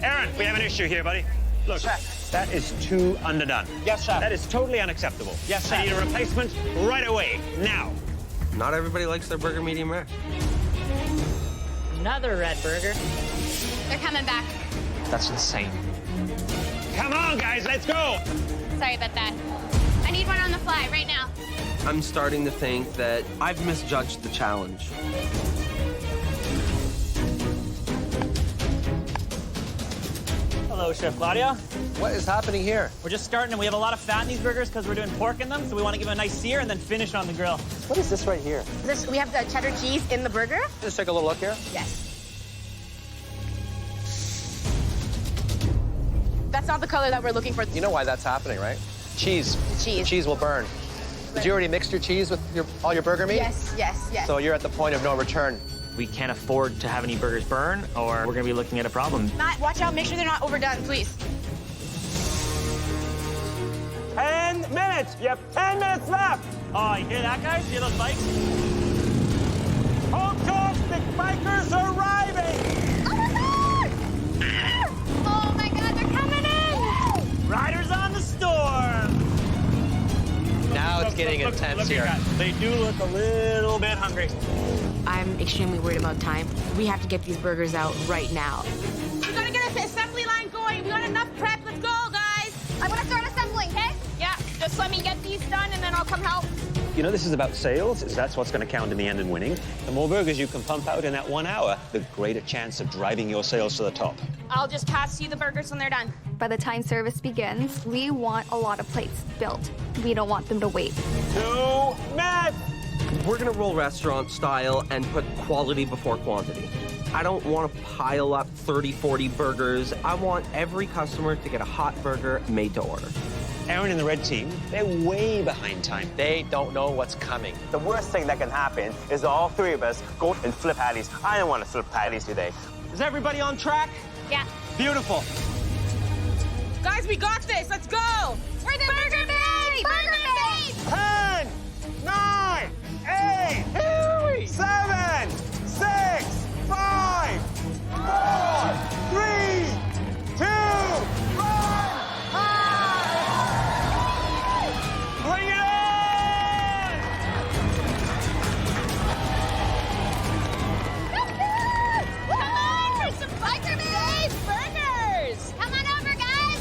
Aaron, we have an issue here, buddy. Look, Chef. that is too underdone. Yes, chef. That is totally unacceptable. Yes, I chef. need a replacement right away, now. Not everybody likes their burger medium rare. Another red burger. They're coming back. That's insane. Come on, guys, let's go. Sorry about that. I need one on the fly right now. I'm starting to think that I've misjudged the challenge. Hello, Chef Claudio. What is happening here? We're just starting, and we have a lot of fat in these burgers because we're doing pork in them, so we want to give them a nice sear and then finish on the grill. What is this right here? We have the cheddar cheese in the burger. Let's take a little look here. Yes. That's not the color that we're looking for. You know why that's happening, right? Cheese. The cheese. The cheese will burn. Did you already mix your cheese with all your burger meat? Yes, yes, yes. So you're at the point of no return. We can't afford to have any burgers burn, or we're going to be looking at a problem. Watch out, make sure they're not overdone, please. 10 minutes. You have 10 minutes left. Oh, you hear that, guys? You hear those bikes? Home coach, the bikers are arriving. Oh my God, they're coming in! Riders on the storm. Now it's getting intense look here. at that. They do look a little bit hungry. I'm extremely worried about time. We have to get these burgers out right now. We gotta get an assembly line going. We got enough prep. Let's go, guys. I want to start assembling, okay? Yeah, just let me get these done and then I'll come help. You know, this is about sales. That's what's going to count in the end and winning. The more burgers you can pump out in that 1 hour, the greater chance of driving your sales to the top. I'll just pass you the burgers when they're done. By the time service begins, we want a lot of plates built. We don't want them to wait. 2 minutes. We're gonna roll restaurant style and put quality before quantity. I don't want to pile up 30, 40 burgers. I want every customer to get a hot burger made to order. Aaron and the red team, they're way behind time. They don't know what's coming. The worst thing that can happen is all three of us go and flip patties. I don't want to flip patties today. Is everybody on track? Yeah. Beautiful. Guys, we got this. Let's go. We're the Burger Babe! Burger Babe! 10, 9, 8, 7, 6, 5, 4, 3, 2, 1. Bring it on! Come on for some Burger Babe burgers! Come on over, guys!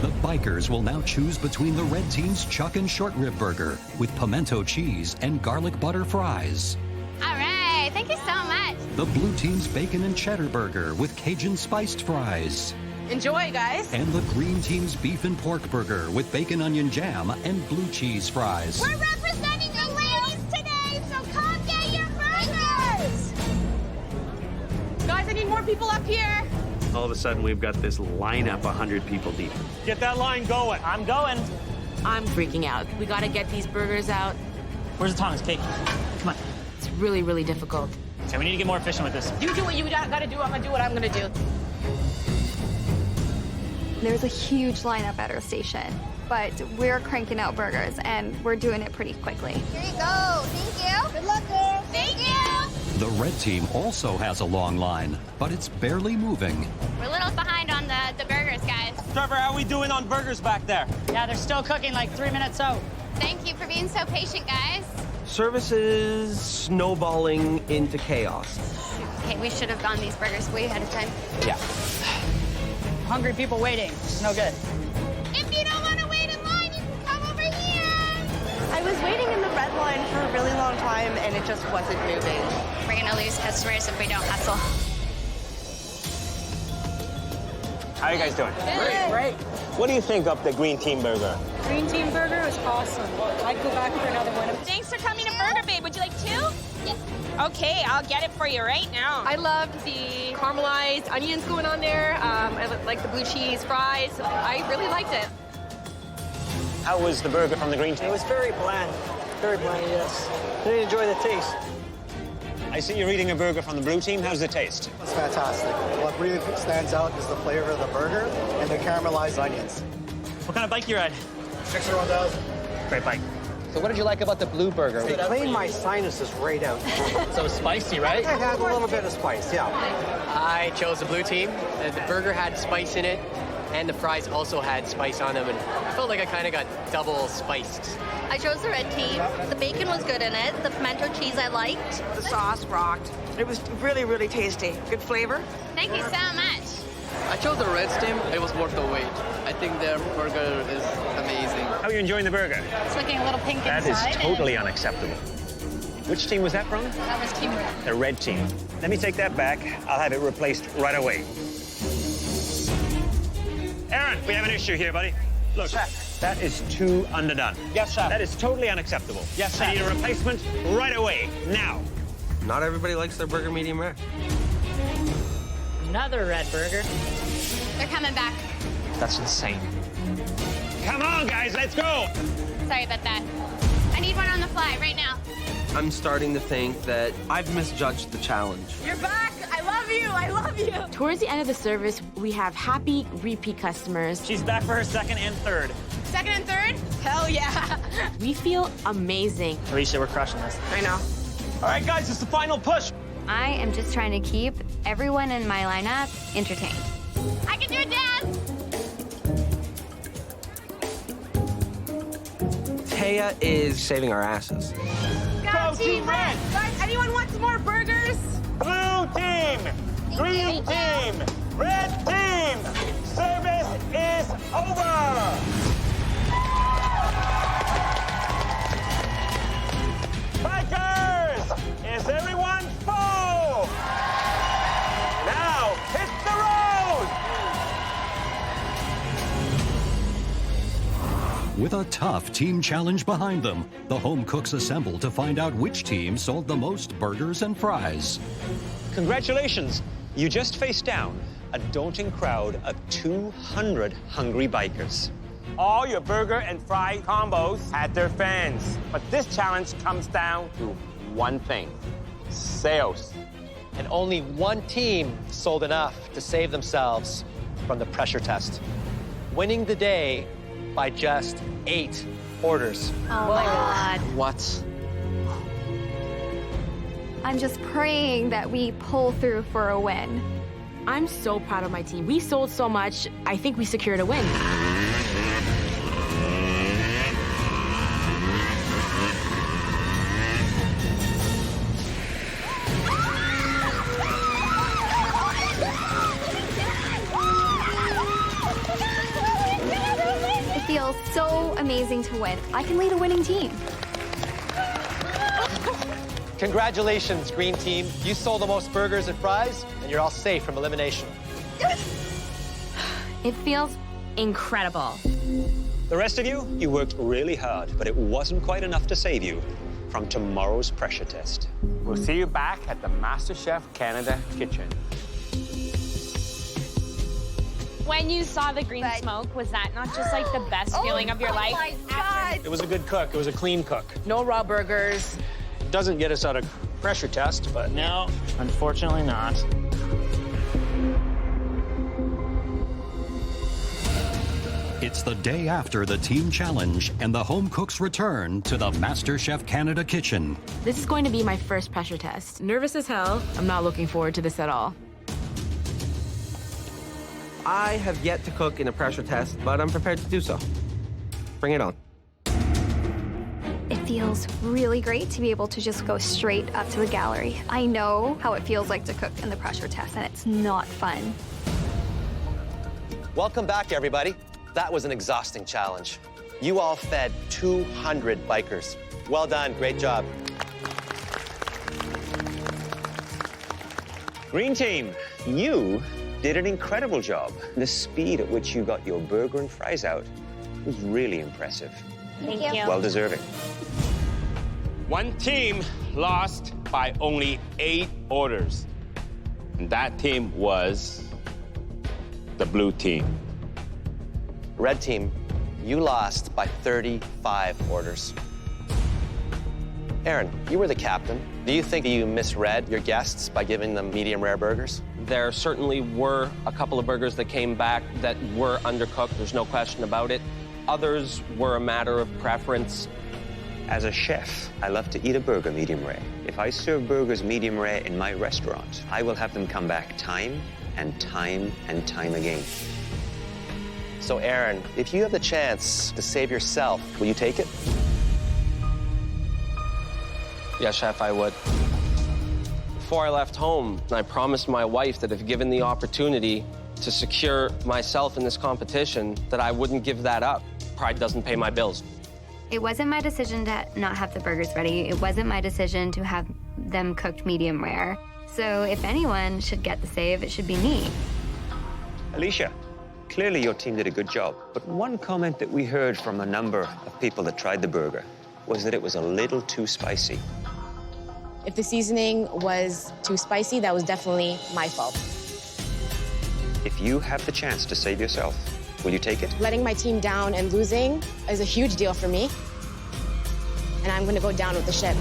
The bikers will now choose between the red team's chuck and short rib burger with pimento cheese and garlic butter fries. All right, thank you so much. The blue team's bacon and cheddar burger with Cajun spiced fries. Enjoy, guys. And the green team's beef and pork burger with bacon onion jam and blue cheese fries. We're representing the ladies today, so come get your burgers! Guys, I need more people up here. All of a sudden, we've got this lineup 100 people deep. Get that line going. I'm going. I'm freaking out. We gotta get these burgers out. Where's the tongs, Kate? Come on. It's really, really difficult. Okay, we need to get more efficient with this. You do what you gotta do. I'm gonna do what I'm gonna do. There's a huge lineup at our station, but we're cranking out burgers and we're doing it pretty quickly. Here you go. Thank you. Good luck, girl. Thank you. The red team also has a long line, but it's barely moving. We're a little behind on the burgers, guys. Trevor, how are we doing on burgers back there? Yeah, they're still cooking like 3 minutes out. Thank you for being so patient, guys. Service is snowballing into chaos. Okay, we should have gone these burgers way ahead of time. Yeah. Hungry people waiting. It's no good. If you don't want to wait in line, you can come over here. I was waiting in the red line for a really long time and it just wasn't moving. We're gonna lose customers if we don't hustle. How are you guys doing? Great. What do you think of the green team burger? Green team burger is awesome. I'd go back for another one. Thanks for coming to Burger Babe. Would you like two? Yes. Okay, I'll get it for you right now. I loved the caramelized onions going on there. I like the blue cheese fries. I really liked it. How was the burger from the green team? It was very bland. Very bland, yes. I didn't enjoy the taste. I see you're eating a burger from the blue team. How's the taste? It's fantastic. What really stands out is the flavor of the burger and the caramelized onions. What kind of bike you ride? Fixer 1000. Great bike. So what did you like about the blue burger? They cleaned my sinuses right out. So spicy, right? It had a little bit of spice, yeah. I chose the blue team. The burger had spice in it, and the fries also had spice on them, and I felt like I kind of got double spiced. I chose the red team. The bacon was good in it. The pimento cheese I liked. The sauce rocked. It was really, really tasty. Good flavor. Thank you so much. I chose the red team. It was worth the wait. I think their burger is amazing. How are you enjoying the burger? It's looking a little pink That inside. is totally unacceptable. Which team was that from? That was team red. The red team. Let me take that back. I'll have it replaced right away. Aaron, we have an issue here, buddy. Look, Chef. that is too underdone. Yes, chef. That is totally unacceptable. Yes, I chef. need a replacement right away, now. Not everybody likes their burger medium rare. Another red burger. They're coming back. That's insane. Come on, guys, let's go. Sorry about that. I need one on the fly right now. I'm starting to think that I've misjudged the challenge. You're back. I love you. I love you. Towards the end of the service, we have happy repeat customers. She's back for her second and third. Second and third? Hell yeah. We feel amazing. Alicia, we're crushing this. I know. All right, guys, it's the final push. I am just trying to keep everyone in my lineup entertained. I can do it, Dad. Taya is saving our asses. Go Team Red. Guys, anyone want some more burgers? Blue team, green team, red team. Service is over. Bikers, is everyone full? Now hit the road. With a tough team challenge behind them, the home cooks assemble to find out which team sold the most burgers and fries. Congratulations. You just faced down a daunting crowd of 200 hungry bikers. All your burger and fry combos had their fans. But this challenge comes down to one thing: sales. And only one team sold enough to save themselves from the pressure test, winning the day by just 8 orders. Oh my God. What? I'm just praying that we pull through for a win. I'm so proud of my team. We sold so much, I think we secured a win. It feels so amazing to win. I can lead a winning team. Congratulations, green team. You sold the most burgers and fries, and you're all safe from elimination. It feels incredible. The rest of you, you worked really hard, but it wasn't quite enough to save you from tomorrow's pressure test. We'll see you back at the MasterChef Canada kitchen. When you saw the green smoke, was that not just like the best feeling of your life? Oh my God. It was a good cook. It was a clean cook. No raw burgers. Doesn't get us out of pressure test, but no, unfortunately not. It's the day after the team challenge, and the home cooks return to the MasterChef Canada kitchen. This is going to be my first pressure test. Nervous as hell. I'm not looking forward to this at all. I have yet to cook in a pressure test, but I'm prepared to do so. Bring it on. It feels really great to be able to just go straight up to the gallery. I know how it feels like to cook in the pressure test, and it's not fun. Welcome back, everybody. That was an exhausting challenge. You all fed 200 bikers. Well done, great job. Green team, you did an incredible job. The speed at which you got your burger and fries out was really impressive. Thank you. Well deserving. One team lost by only 8 orders. And that team was the blue team. Red team, you lost by 35 orders. Aaron, you were the captain. Do you think you misread your guests by giving them medium rare burgers? There certainly were a couple of burgers that came back that were undercooked. There's no question about it. Others were a matter of preference. As a chef, I love to eat a burger medium rare. If I serve burgers medium rare in my restaurant, I will have them come back time and time and time again. So, Aaron, if you have the chance to save yourself, will you take it? Yeah, Chef, I would. Before I left home, I promised my wife that if given the opportunity to secure myself in this competition, that I wouldn't give that up. Pride doesn't pay my bills. It wasn't my decision to not have the burgers ready. It wasn't my decision to have them cooked medium rare. So if anyone should get the save, it should be me. Alicia, clearly your team did a good job. But one comment that we heard from a number of people that tried the burger was that it was a little too spicy. If the seasoning was too spicy, that was definitely my fault. If you have the chance to save yourself, will you take it? Letting my team down and losing is a huge deal for me. And I'm gonna go down with the ship.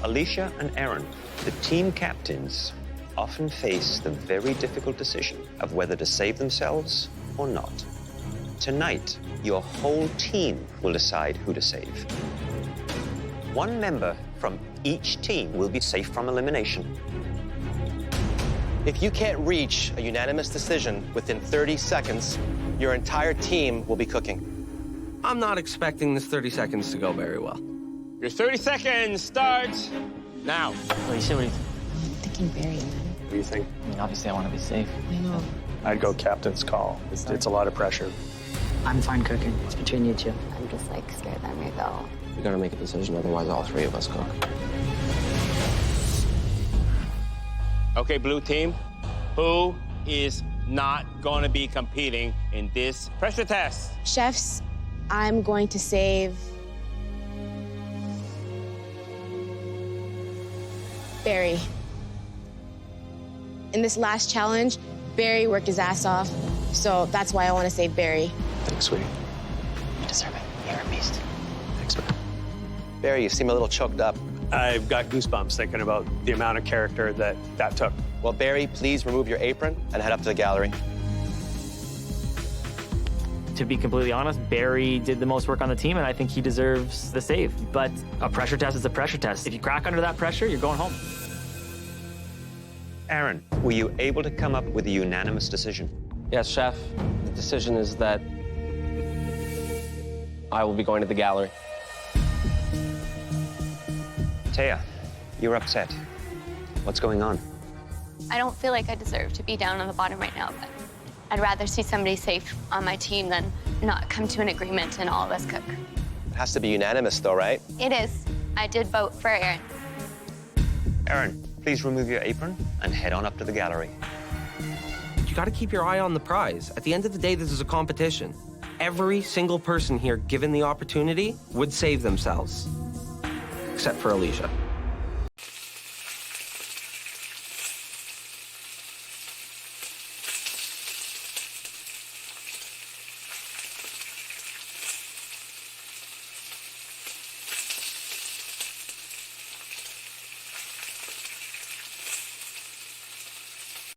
Alicia and Aaron, the team captains, often face the very difficult decision of whether to save themselves or not. Tonight, your whole team will decide who to save. One member from each team will be safe from elimination. If you can't reach a unanimous decision within 30 seconds, your entire team will be cooking. I'm not expecting this 30 seconds to go very well. Your 30 seconds starts now. Alicia, what do you think? I'm thinking Barry. What do you think? I mean, obviously, I want to be safe. I know. I'd go captain's call. It's a lot of pressure. I'm fine cooking. It's between you two. I'm just like scared that I may go. We gotta make a decision, otherwise all three of us cook. Okay, blue team, who is not going to be competing in this pressure test? Chefs, I'm going to save Barry. In this last challenge, Barry worked his ass off, so that's why I want to save Barry. Thanks, sweetie. You deserve it. You're a beast. Thanks, man. Barry, you seem a little choked up. I've got goosebumps thinking about the amount of character that took. Well, Barry, please remove your apron and head up to the gallery. To be completely honest, Barry did the most work on the team, and I think he deserves the save. But a pressure test is a pressure test. If you crack under that pressure, you're going home. Aaron, were you able to come up with a unanimous decision? Yes, Chef. The decision is that I will be going to the gallery. Taya, you're upset. What's going on? I don't feel like I deserve to be down on the bottom right now, but I'd rather see somebody safe on my team than not come to an agreement and all of us cook. It has to be unanimous, though, right? It is. I did vote for Aaron. Aaron, please remove your apron and head on up to the gallery. You gotta keep your eye on the prize. At the end of the day, this is a competition. Every single person here, given the opportunity, would save themselves. Except for Alicia.